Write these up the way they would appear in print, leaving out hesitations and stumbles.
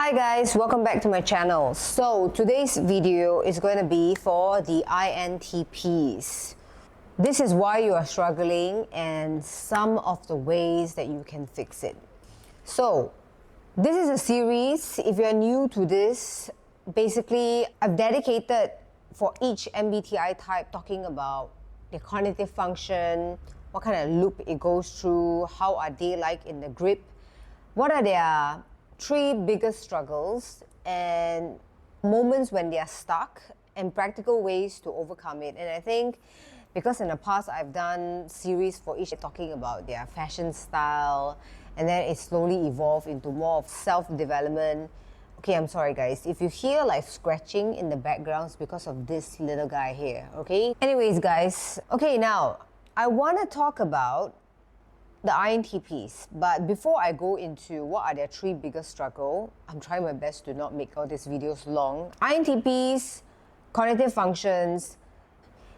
Hi guys, welcome back to my channel. So today's video is going to be for the INTPs. This is why you are struggling and some of the ways that you can fix it. So this is a series. If you're new to this, basically I've dedicated for each MBTI type talking about their cognitive function, what kind of loop it goes through, how are they like in the grip, what are their three biggest struggles and moments when they are stuck and practical ways to overcome it. And I think because in the past I've done series for each talking about their fashion style, and then it slowly evolved into more of self-development. Okay, I'm sorry guys, if you hear like scratching in the background, it's because of this little guy here, okay? Anyways guys, okay, now I want to talk about the INTPs, but before I go into what are their three biggest struggles, I'm trying my best to not make all these videos long. INTPs, cognitive functions,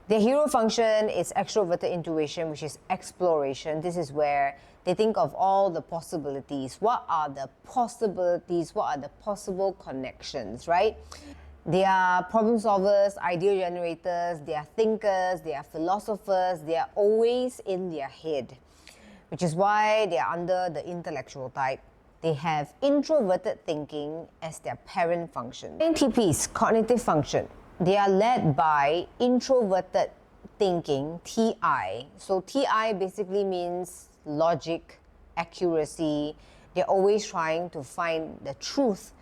their hero function is extroverted intuition, which is exploration. This is where they think of all the possibilities. What are the possibilities? What are the possible connections, right? They are problem solvers, idea generators, they are thinkers, they are philosophers, they are always in their head, which is why they are under the intellectual type. They have introverted thinking as their parent function. INTPs, cognitive function, they are led by introverted thinking, TI. So TI basically means logic, accuracy. They're always trying to find the truth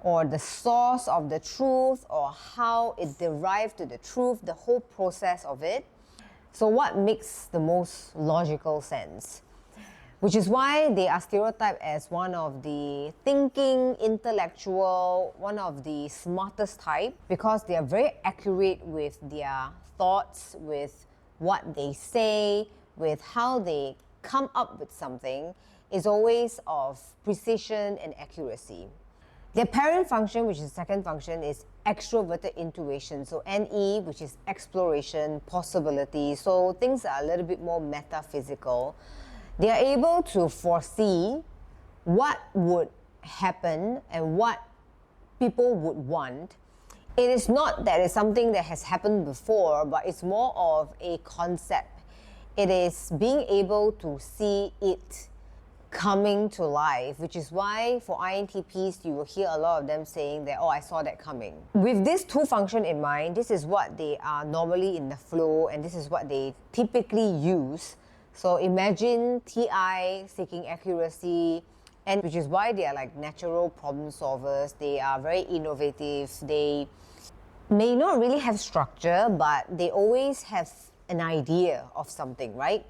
or the source of the truth or how it derived to the truth, the whole process of it. So what makes the most logical sense? Which is why they are stereotyped as one of the thinking, intellectual, one of the smartest type, because they are very accurate with their thoughts, with what they say, with how they come up with something, is always of precision and accuracy. Their parent function, which is the second function, is extroverted intuition. So NE, which is exploration, possibility. So things are a little bit more metaphysical. They are able to foresee what would happen and what people would want. It is not that it's something that has happened before, but it's more of a concept. It is being able to see it coming to life, which is why for INTPs you will hear a lot of them saying that, oh, I saw that coming. With this two function in mind, this is what they are normally in the flow and this is what they typically use. So imagine TI seeking accuracy, and which is why they are like natural problem solvers. They are very innovative. They may not really have structure, but they always have an idea of something, right?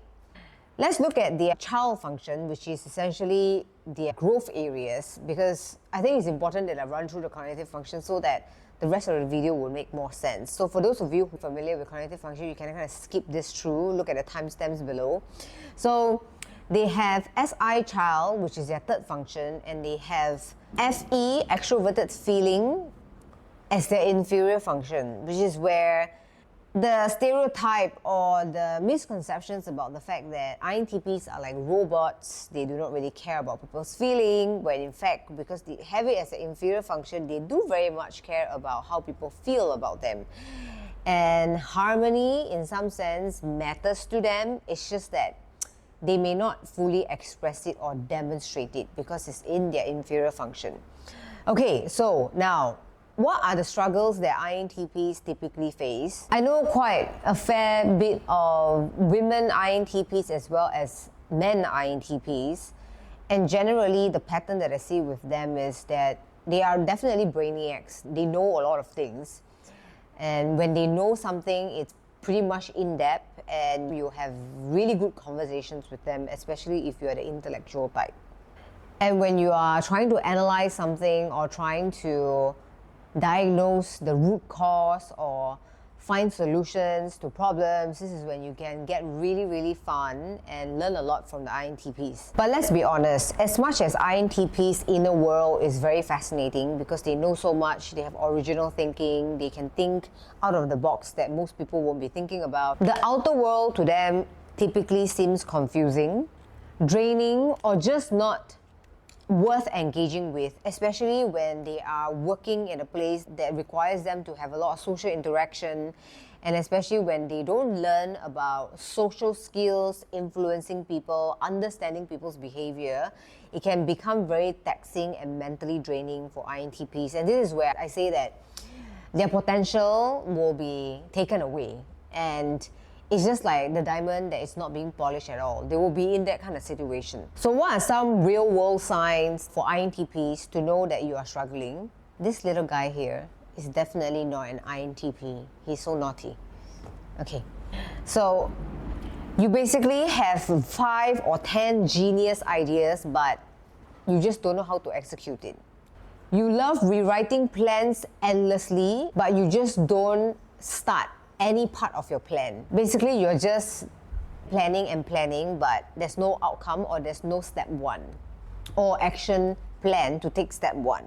Let's look at the child function, which is essentially their growth areas, because I think it's important that I run through the cognitive function so that the rest of the video will make more sense. So for those of you who are familiar with cognitive function, you can kind of skip this through, look at the timestamps below. So they have SI child, which is their third function, and they have FE, extroverted feeling, as their inferior function, which is where the stereotype or the misconceptions about the fact that INTPs are like robots, they do not really care about people's feeling, when in fact, because they have it as an inferior function, they do very much care about how people feel about them. And harmony, in some sense, matters to them. It's just that they may not fully express it or demonstrate it because it's in their inferior function. Okay, so now, what are the struggles that INTPs typically face? I know quite a fair bit of women INTPs as well as men INTPs. And generally, the pattern that I see with them is that they are definitely brainiacs. They know a lot of things. And when they know something, it's pretty much in-depth and you have really good conversations with them, especially if you're the intellectual type. And when you are trying to analyze something or trying to diagnose the root cause or find solutions to problems, this is when you can get really, really fun and learn a lot from the INTPs. But let's be honest, as much as INTPs' inner world is very fascinating because they know so much, they have original thinking, they can think out of the box that most people won't be thinking about, the outer world to them typically seems confusing, draining, or just not worth engaging with, especially when they are working in a place that requires them to have a lot of social interaction, and especially when they don't learn about social skills, influencing people, understanding people's behavior. It can become very taxing and mentally draining for INTPs. And this is where I say that their potential will be taken away. And it's just like the diamond that is not being polished at all. They will be in that kind of situation. So what are some real world signs for INTPs to know that you are struggling? This little guy here is definitely not an INTP. He's so naughty. Okay. So you basically have 5 or 10 genius ideas, but you just don't know how to execute it. You love rewriting plans endlessly, but you just don't start any part of your plan. Basically, you're just planning and planning, but there's no outcome, or there's no step 1 or action plan to take step 1.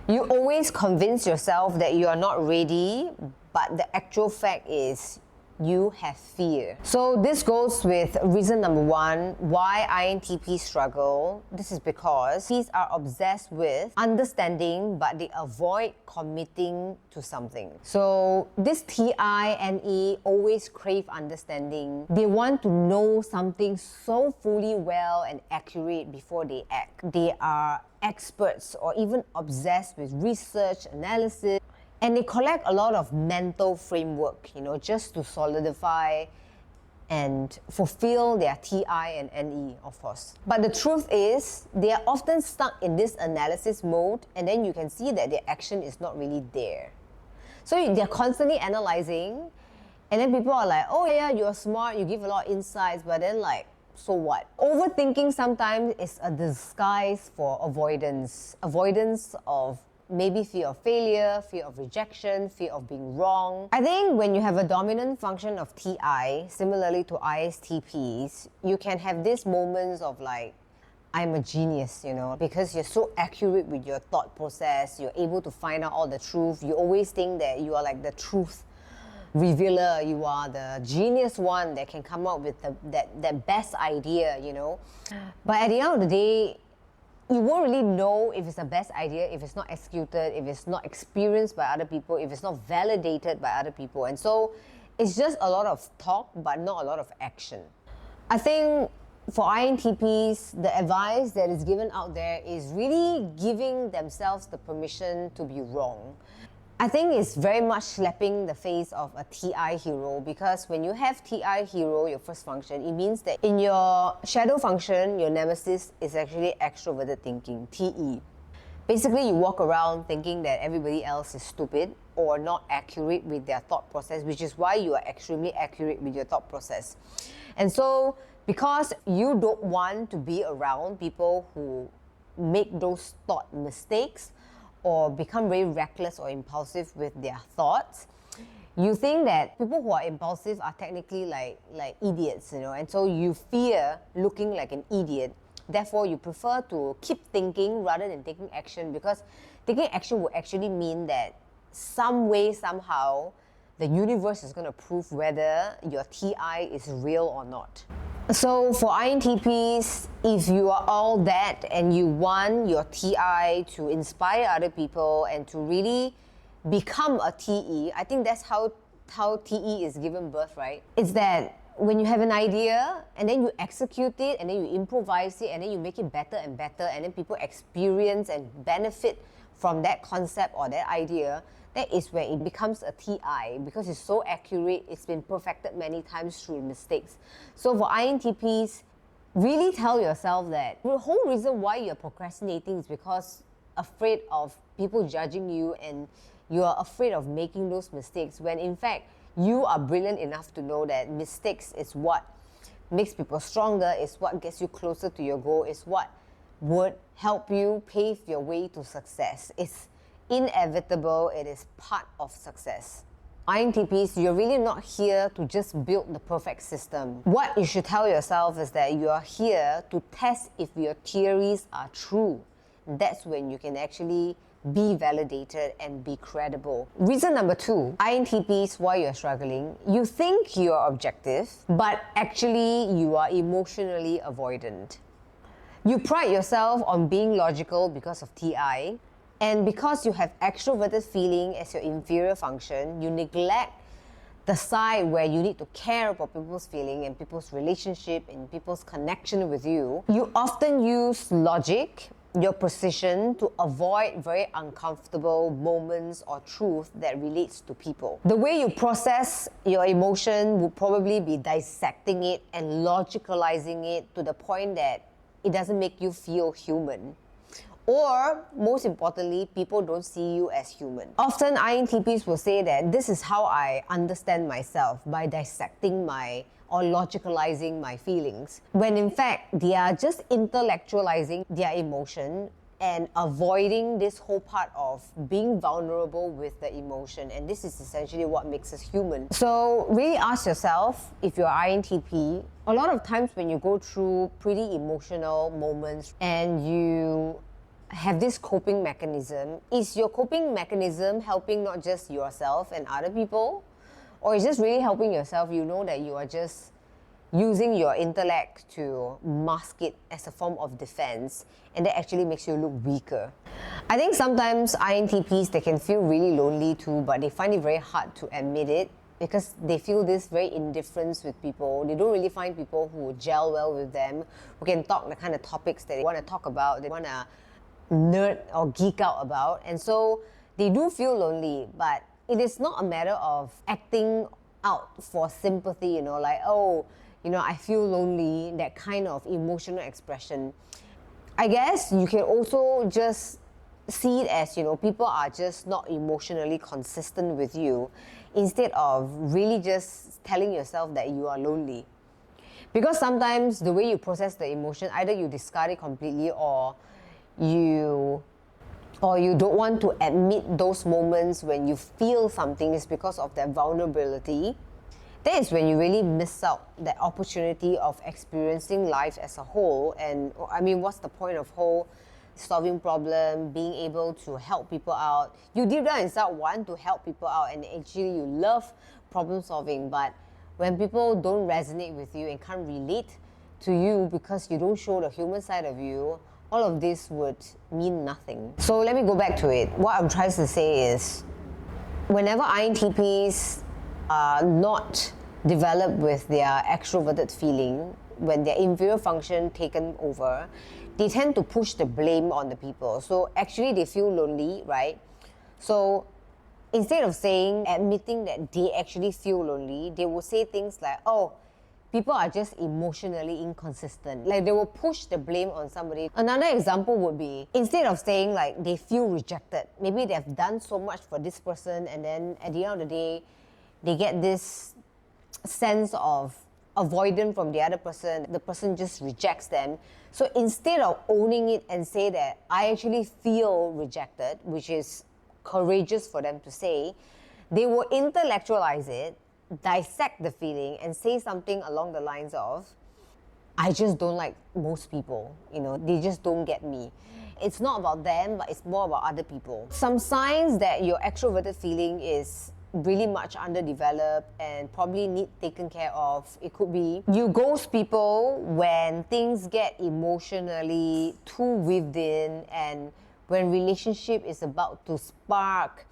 You always convince yourself that you are not ready, but the actual fact is you have fear. So this goes with reason number 1, why INTPs struggle. This is because these are obsessed with understanding, but they avoid committing to something. So this TINE always crave understanding. They want to know something so fully well and accurate before they act. They are experts or even obsessed with research, analysis, and they collect a lot of mental framework, just to solidify and fulfill their TI and NE, of course. But the truth is, they are often stuck in this analysis mode, and then you can see that their action is not really there. So they're constantly analyzing, and then people are like, oh yeah, you're smart, you give a lot of insights, but then like, so what? Overthinking sometimes is a disguise for avoidance. Avoidance of maybe fear of failure, fear of rejection, fear of being wrong. I think when you have a dominant function of TI, similarly to ISTPs, you can have these moments of like, I'm a genius, because you're so accurate with your thought process, you're able to find out all the truth. You always think that you are like the truth revealer, you are the genius one that can come up with that best idea, But at the end of the day, you won't really know if it's the best idea if it's not executed, if it's not experienced by other people, if it's not validated by other people. And so it's just a lot of talk, but not a lot of action. I think for INTPs, the advice that is given out there is really giving themselves the permission to be wrong. I think it's very much slapping the face of a TI hero, because when you have TI hero, your first function, it means that in your shadow function, your nemesis is actually extroverted thinking, TE. Basically, you walk around thinking that everybody else is stupid or not accurate with their thought process, which is why you are extremely accurate with your thought process. And so, because you don't want to be around people who make those thought mistakes, or become very reckless or impulsive with their thoughts, you think that people who are impulsive are technically like idiots, and so you fear looking like an idiot. Therefore, you prefer to keep thinking rather than taking action, because taking action will actually mean that some way, somehow, the universe is going to prove whether your TI is real or not. So for INTPs, if you are all that and you want your TI to inspire other people and to really become a TE, I think that's how TE is given birth, right? It's that when you have an idea and then you execute it and then you improvise it and then you make it better and better, and then people experience and benefit from that concept or that idea, that is where it becomes a TI, because it's so accurate, it's been perfected many times through mistakes. So for INTPs, really tell yourself that the whole reason why you're procrastinating is because afraid of people judging you, and you are afraid of making those mistakes, when in fact you are brilliant enough to know that mistakes is what makes people stronger, is what gets you closer to your goal, is what would help you pave your way to success. It's inevitable, it is part of success. INTPs, you're really not here to just build the perfect system. What you should tell yourself is that you are here to test if your theories are true. That's when you can actually be validated and be credible. Reason number 2, INTPs, why you're struggling. You think you're objective, but actually you are emotionally avoidant. You pride yourself on being logical because of TI, and because you have extroverted feeling as your inferior function, you neglect the side where you need to care about people's feeling and people's relationship and people's connection with you. You often use logic, your precision, to avoid very uncomfortable moments or truth that relates to people. The way you process your emotion will probably be dissecting it and logicalizing it to the point that it doesn't make you feel human. Or, most importantly, people don't see you as human. Often, INTPs will say that this is how I understand myself, by dissecting or logicalizing my feelings. When in fact, they are just intellectualizing their emotion and avoiding this whole part of being vulnerable with the emotion. And this is essentially what makes us human. So really ask yourself, if you're INTP, a lot of times when you go through pretty emotional moments and you have this coping mechanism, is your coping mechanism helping not just yourself and other people? Or is just really helping yourself? You know that you are just using your intellect to mask it as a form of defense, and that actually makes you look weaker. I think sometimes INTPs, they can feel really lonely too, but they find it very hard to admit it because they feel this very indifference with people. They don't really find people who gel well with them, who can talk the kind of topics that they want to talk about, they want to nerd or geek out about. And so they do feel lonely, but it is not a matter of acting out for sympathy, you know, like, oh, you know, I feel lonely, that kind of emotional expression. I guess you can also just see it as, you know, people are just not emotionally consistent with you, instead of really just telling yourself that you are lonely. Because sometimes the way you process the emotion, either you discard it completely or you don't want to admit those moments when you feel something is because of that vulnerability. That is when you really miss out that opportunity of experiencing life as a whole. And I mean, what's the point of whole solving problem, being able to help people out? You deep down inside want to help people out, and actually you love problem solving, but when people don't resonate with you and can't relate to you because you don't show the human side of you, all of this would mean nothing. So let me go back to it. What I'm trying to say is, whenever INTPs are not developed with their extroverted feeling, when their inferior function taken over, they tend to push the blame on the people. So actually they feel lonely, right? So instead of admitting that they actually feel lonely, they will say things like, oh, people are just emotionally inconsistent. Like, they will push the blame on somebody. Another example would be, instead of saying like they feel rejected, maybe they've done so much for this person, and then at the end of the day, they get this sense of avoidance from the other person. The person just rejects them. So instead of owning it and say that I actually feel rejected, which is courageous for them to say, they will intellectualize it, dissect the feeling, and say something along the lines of, I just don't like most people, you know, they just don't get me. It's not about them, but it's more about other people. Some signs that your extroverted feeling is really much underdeveloped and probably need taken care of. It could be you ghost people when things get emotionally too within, and when relationship is about to spark.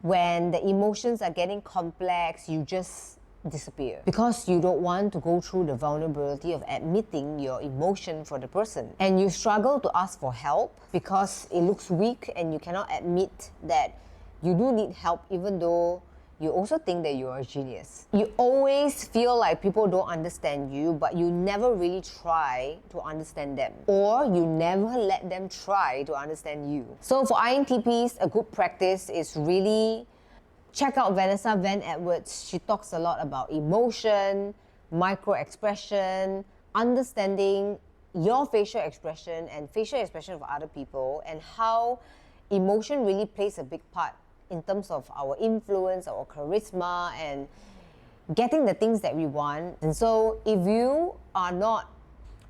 When the emotions are getting complex, you just disappear because you don't want to go through the vulnerability of admitting your emotion for the person. And you struggle to ask for help because it looks weak, and you cannot admit that you do need help, even though you also think that you're a genius. You always feel like people don't understand you, but you never really try to understand them, or you never let them try to understand you. So for INTPs, a good practice is really check out Vanessa Van Edwards. She talks a lot about emotion, micro-expression, understanding your facial expression and facial expression of other people, and how emotion really plays a big part in terms of our influence, our charisma, and getting the things that we want. And so if you are not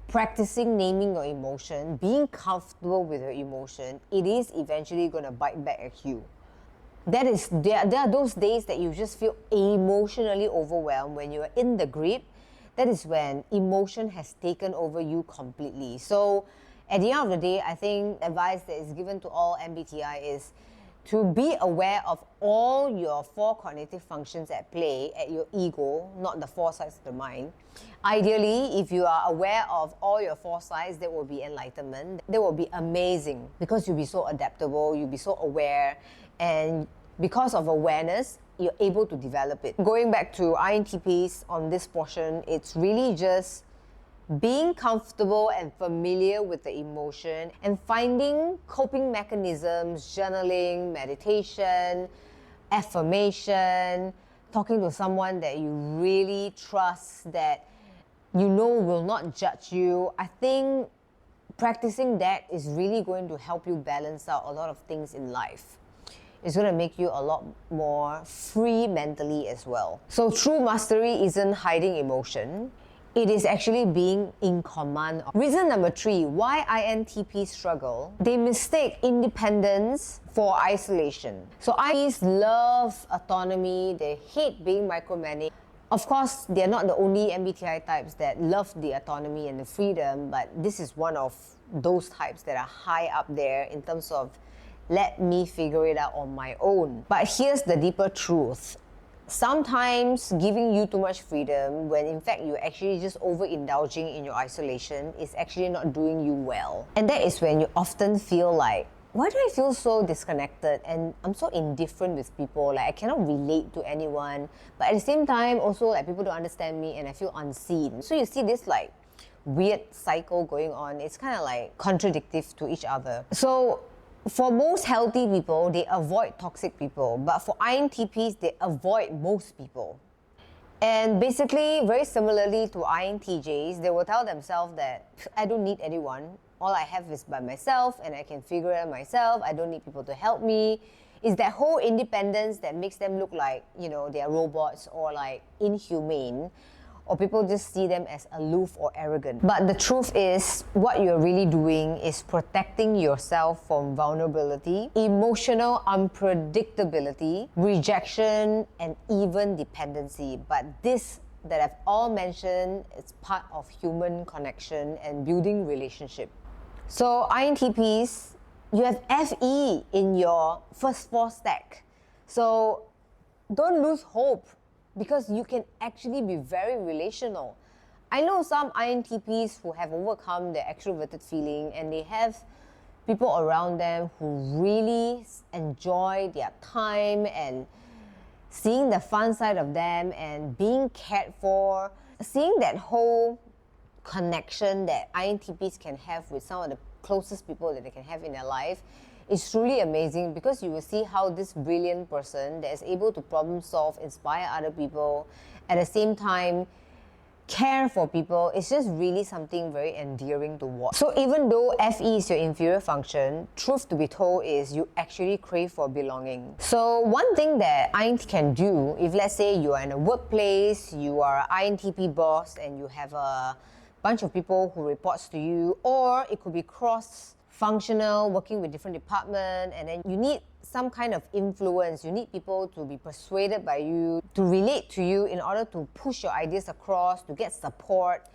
practicing naming your emotion, being comfortable with your emotion, it is eventually going to bite back at you. There are those days that you just feel emotionally overwhelmed. When you're in the grip, that is when emotion has taken over you completely. So At the end of the day, I think advice that is given to all MBTI is to be aware of all your 4 cognitive functions at play at your ego, not the 4 sides of the mind. Ideally, if you are aware of all your 4 sides, that will be enlightenment. That will be amazing because you'll be so adaptable, you'll be so aware, and because of awareness, you're able to develop it. Going back to INTPs on this portion, it's really just being comfortable and familiar with the emotion and finding coping mechanisms, journaling, meditation, affirmation, talking to someone that you really trust, that you know will not judge you. I think practicing that is really going to help you balance out a lot of things in life. It's going to make you a lot more free mentally as well. So true mastery isn't hiding emotion. It is actually being in command. Reason number 3, why INTPs struggle. They mistake independence for isolation. So INTPs love autonomy. They hate being micromanaged. Of course, they're not the only MBTI types that love the autonomy and the freedom, but this is one of those types that are high up there in terms of let me figure it out on my own. But here's the deeper truth. Sometimes giving you too much freedom when in fact you're actually just overindulging in your isolation is actually not doing you well. And that is when you often feel like, why do I feel so disconnected and I'm so indifferent with people? Like I cannot relate to anyone, but at the same time also like people don't understand me and I feel unseen. So you see this like weird cycle going on. It's kind of like contradictory to each other. So for most healthy people, they avoid toxic people. But for INTPs, they avoid most people. And basically, very similarly to INTJs, they will tell themselves that I don't need anyone. All I have is by myself and I can figure it out myself. I don't need people to help me. It's that whole independence that makes them look like, you know, they are robots or like inhumane. Or people just see them as aloof or arrogant. But the truth is, what you're really doing is protecting yourself from vulnerability, emotional unpredictability, rejection, and even dependency. But this that I've all mentioned is part of human connection and building relationship. So INTPs, you have FE in your first 4 stack. So don't lose hope, because you can actually be very relational. I know some INTPs who have overcome their extroverted feeling and they have people around them who really enjoy their time and seeing the fun side of them and being cared for, seeing that whole connection that INTPs can have with some of the closest people that they can have in their life is truly amazing, because you will see how this brilliant person that is able to problem solve, inspire other people, at the same time care for people, is just really something very endearing to watch. So even though FE is your inferior function, truth to be told is you actually crave for belonging. So one thing that INT can do, if let's say you are in a workplace, you are an INTP boss and you have a bunch of people who reports to you, or it could be cross-functional, working with different departments, and then you need some kind of influence. You need people to be persuaded by you, to relate to you in order to push your ideas across, to get support,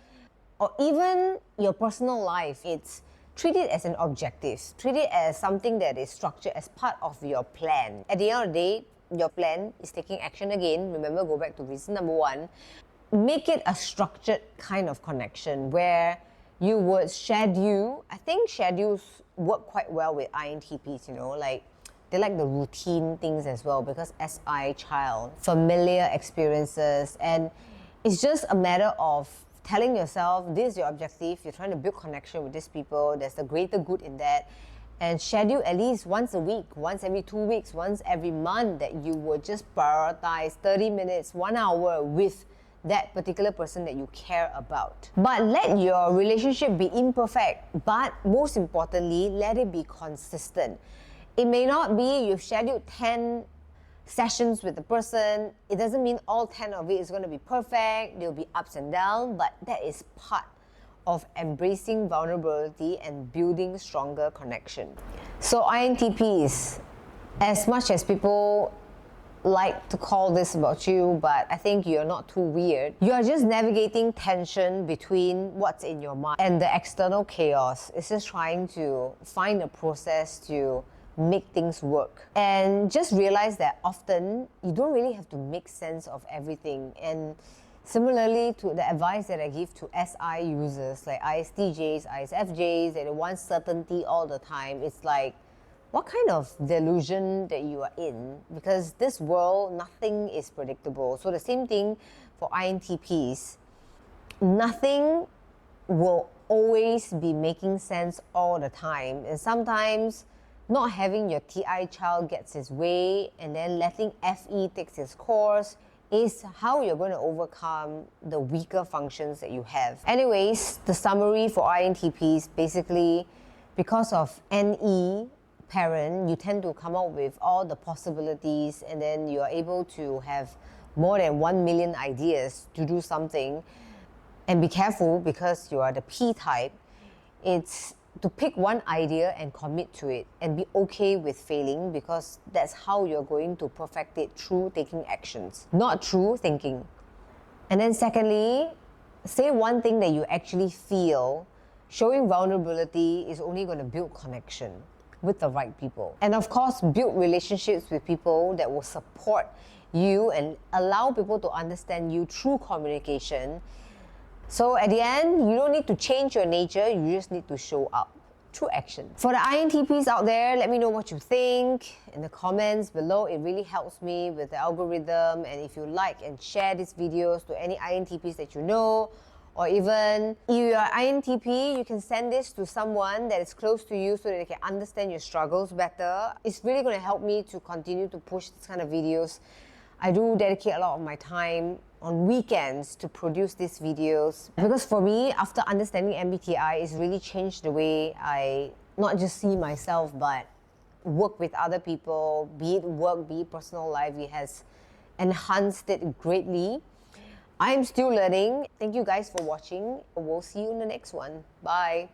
or even your personal life. It's treat it as an objective. Treat it as something that is structured as part of your plan. At the end of the day, your plan is taking action again. Remember, go back to reason number 1. Make it a structured kind of connection where you would schedule. I think schedules work quite well with INTPs, you know, like they like the routine things as well, because SI child, familiar experiences, and it's just a matter of telling yourself this is your objective, you're trying to build connection with these people, there's the greater good in that, and schedule at least once a week, once every 2 weeks, once every month that you would just prioritize 30 minutes, 1 hour with that particular person that you care about. But let your relationship be imperfect, but most importantly, let it be consistent. It may not be you've scheduled 10 sessions with the person. It doesn't mean all 10 of it is going to be perfect. There'll be ups and downs, but that is part of embracing vulnerability and building stronger connection. So INTPs, as much as people like to call this about you, but I think you're not too weird. You are just navigating tension between what's in your mind and the external chaos. It's just trying to find a process to make things work. And just realize that often you don't really have to make sense of everything. And similarly to the advice that I give to SI users like ISTJs, ISFJs, that they want certainty all the time, it's like, what kind of delusion that you are in? Because this world, nothing is predictable. So the same thing for INTPs. Nothing will always be making sense all the time. And sometimes not having your TI child gets his way and then letting FE takes its course is how you're going to overcome the weaker functions that you have. Anyways, the summary for INTPs, basically, because of NE, parent, you tend to come up with all the possibilities and then you are able to have more than 1 million ideas to do something. And be careful, because you are the P type, it's to pick one idea and commit to it and be okay with failing, because that's how you're going to perfect it, through taking actions, not through thinking. And then secondly, say one thing that you actually feel. Showing vulnerability is only going to build connection with the right people. And of course, build relationships with people that will support you and allow people to understand you through communication. So at the end, you don't need to change your nature, you just need to show up through action. For the INTPs out there, let me know what you think in the comments below. It really helps me with the algorithm. And if you like and share these videos to any INTPs that you know, or even if you're INTP, you can send this to someone that is close to you so that they can understand your struggles better. It's really going to help me to continue to push this kind of videos. I do dedicate a lot of my time on weekends to produce these videos, because for me, after understanding MBTI, it's really changed the way I not just see myself but work with other people, be it work, be it personal life. It has enhanced it greatly. I'm still learning. Thank you guys for watching. We'll see you in the next one. Bye.